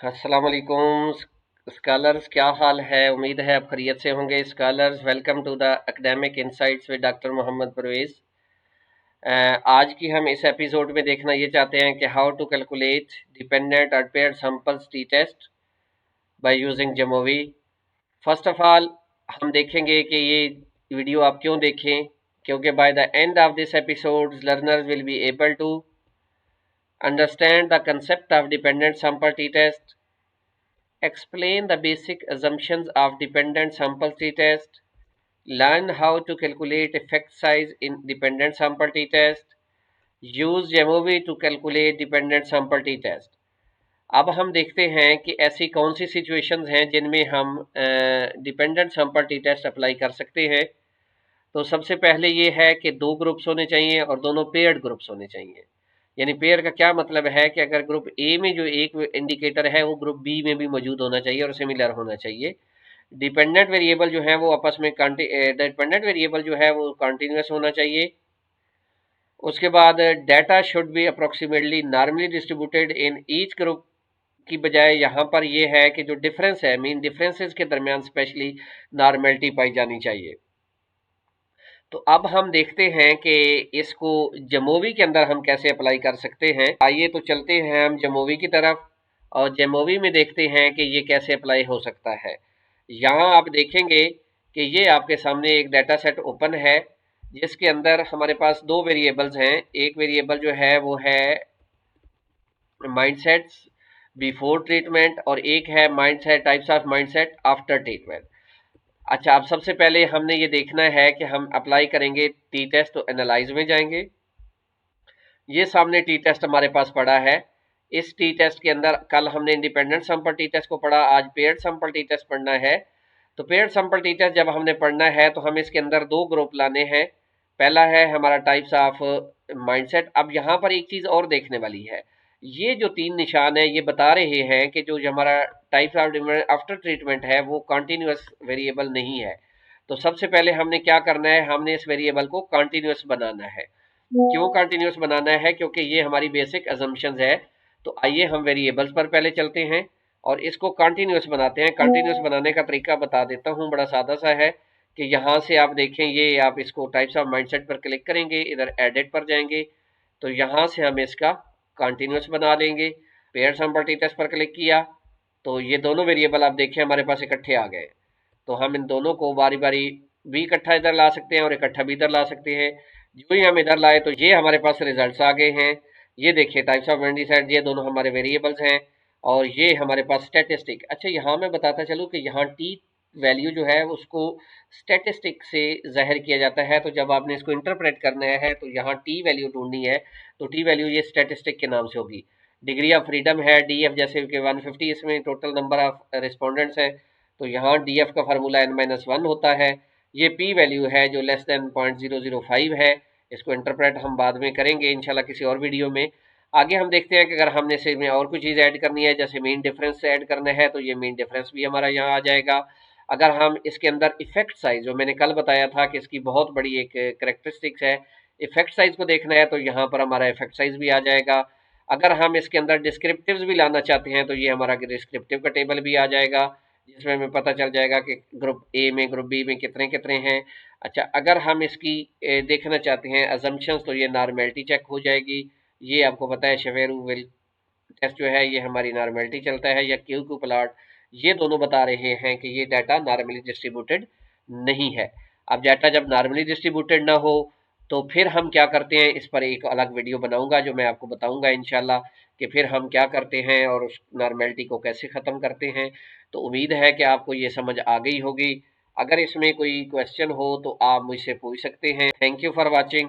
अस्सलाम वालेकुम स्कॉलर्स, क्या हाल है? उम्मीद है आप खैरियत से होंगे। Scholars, welcome to the academic insights with doctor Mohammad Parvez. आज की हम इस एपिसोड में देखना ये चाहते हैं कि हाउ टू कैलकुलेट डिपेंडेंट और paired samples T test by using Jamovi. First of all हम देखेंगे कि ये वीडियो आप क्यों देखें, क्योंकि by the end of this episode learners will be able to understand the concept of dependent sample T test, explain the basic assumptions of dependent sample t-test, learn how to calculate effect size in dependent sample t-test, use Jamovi to calculate dependent sample t-test। अब हम देखते हैं कि ऐसी कौन सी situations हैं जिनमें हम dependent sample T test apply कर सकते हैं। तो सबसे पहले ये है कि दो ग्रुप्स होने चाहिए और दोनों पेयर्ड ग्रुप्स होने चाहिए। यानी पेयर का क्या मतलब है कि अगर ग्रुप ए में जो एक इंडिकेटर है वो ग्रुप बी में भी मौजूद होना चाहिए और सिमिलर होना चाहिए। डिपेंडेंट वेरिएबल जो है वो आपस में डिपेंडेंट वेरिएबल जो है वो कंटिन्यूस होना चाहिए। उसके बाद data should be approximately normally distributed in each group की बजाय यहाँ पर ये है कि जो डिफरेंस है, मीन डिफरेंसेस के दरमियान स्पेशली नॉर्मेलिटी पाई जानी चाहिए। तो अब हम देखते हैं कि इसको जमोवी के अंदर हम कैसे अप्लाई कर सकते हैं। आइए तो चलते हैं हम जमोवी की तरफ और जमोवी में देखते हैं कि ये कैसे अप्लाई हो सकता है। यहाँ आप देखेंगे कि ये आपके सामने एक डाटा सेट ओपन है जिसके अंदर हमारे पास दो वेरिएबल्स हैं। एक वेरिएबल जो है वो है माइंडसेट्स बिफोर ट्रीटमेंट और एक है mindset types of mindset after treatment. अच्छा, अब सबसे पहले हमने ये देखना है कि हम अप्लाई करेंगे टी टेस्ट, तो एनालाइज में जाएंगे। ये सामने टी टेस्ट हमारे पास पड़ा है। इस टी टेस्ट के अंदर कल हमने इंडिपेंडेंट सैंपल टी टेस्ट को पढ़ा, आज पेयर्ड सैंपल टी टेस्ट पढ़ना है। तो पेयर्ड सैंपल टी टेस्ट जब हमने पढ़ना है तो हम इसके अंदर दो ग्रुप लाने हैं। पहला है हमारा टाइप्स ऑफ माइंडसेट। अब यहाँ पर एक चीज़ और देखने वाली है, ये जो तीन निशान है ये बता रहे हैं कि जो हमारा टाइप्स ऑफ आफ्टर ट्रीटमेंट है वो कॉन्टिन्यूस वेरिएबल नहीं है। तो सबसे पहले हमने क्या करना है, हमने इस वेरिएबल को कॉन्टिन्यूस बनाना है। क्यों कंटिन्यूस बनाना है? क्योंकि ये हमारी बेसिक अजम्पशंस है। तो आइए हम वेरिएबल्स पर पहले चलते हैं और इसको कंटिन्यूस बनाते हैं। कंटिन्यूस बनाने का तरीका बता देता हूँ, बड़ा सादा सा है कि यहाँ से आप देखें, ये आप इसको टाइप्स ऑफ माइंडसेट पर क्लिक करेंगे, इधर एडिट पर जाएंगे तो यहाँ से हम इसका कंटिन्यूस बना लेंगे। पेयर सैंपल टी टेस्ट पर क्लिक किया तो ये दोनों वेरिएबल आप देखें हमारे पास इकट्ठे आ गए। तो हम इन दोनों को बारी बारी भी इकट्ठा इधर ला सकते हैं और इकट्ठा भी इधर ला सकते हैं। जो ही हम इधर लाए तो ये हमारे पास रिजल्ट्स आ गए हैं। ये देखिए टाइप्स ऑफ वेंडिसाइड, ये दोनों हमारे वेरिएबल्स हैं और ये हमारे पास स्टैटिस्टिक। अच्छा, यहाँ मैं बताता चलूँ कि यहाँ टी वैल्यू जो है उसको स्टैटिस्टिक से ज़ाहिर किया जाता है। तो जब आपने इसको इंटरप्रेट करना है तो यहाँ टी वैल्यू ढूंढनी है, तो टी वैल्यू ये स्टैटिस्टिक के नाम से होगी। डिग्री ऑफ फ्रीडम है डी एफ, जैसे कि 150 इसमें टोटल नंबर ऑफ रिस्पोंडेंट्स है, तो यहाँ डी एफ का फार्मूला n-1 होता है। ये पी वैल्यू है जो लेस देन 0.005 है। इसको इंटरप्रेट हम बाद में करेंगे इंशाल्लाह किसी और वीडियो में। आगे हम देखते हैं कि अगर हमने इसमें और कोई चीज़ ऐड करनी है, जैसे मीन डिफरेंस ऐड करना है, तो ये मीन डिफरेंस भी हमारा यहाँ आ जाएगा। अगर हम इसके अंदर इफेक्ट साइज, जो मैंने कल बताया था कि इसकी बहुत बड़ी एक करेक्टरिस्टिक्स है, इफेक्ट साइज को देखना है तो यहाँ पर हमारा इफेक्ट साइज भी आ जाएगा। अगर हम इसके अंदर डिस्क्रिप्टिव्स भी लाना चाहते हैं तो ये हमारा डिस्क्रिप्टिव का टेबल भी आ जाएगा, जिसमें हमें पता चल जाएगा कि ग्रुप ए में ग्रुप बी में कितने कितने हैं। अच्छा, अगर हम इसकी देखना चाहते हैं अजम्पशंस, तो ये नॉर्मेलिटी चेक हो जाएगी। ये आपको पता है शेवेरू विल टेस्ट जो है ये हमारी नॉर्मेलिटी चलता है, या क्यू क्यू प्लॉट, ये दोनों बता रहे हैं कि ये डाटा नॉर्मली डिस्ट्रीब्यूटेड नहीं है। अब डाटा जब नॉर्मली डिस्ट्रीब्यूटेड ना हो तो फिर हम क्या करते हैं, इस पर एक अलग वीडियो बनाऊंगा जो मैं आपको बताऊंगा इंशाल्लाह कि फिर हम क्या करते हैं और उस नॉर्मेलिटी को कैसे ख़त्म करते हैं। तो उम्मीद है कि आपको ये समझ आ गई होगी। अगर इसमें कोई क्वेश्चन हो तो आप मुझसे पूछ सकते हैं। Thank you for watching.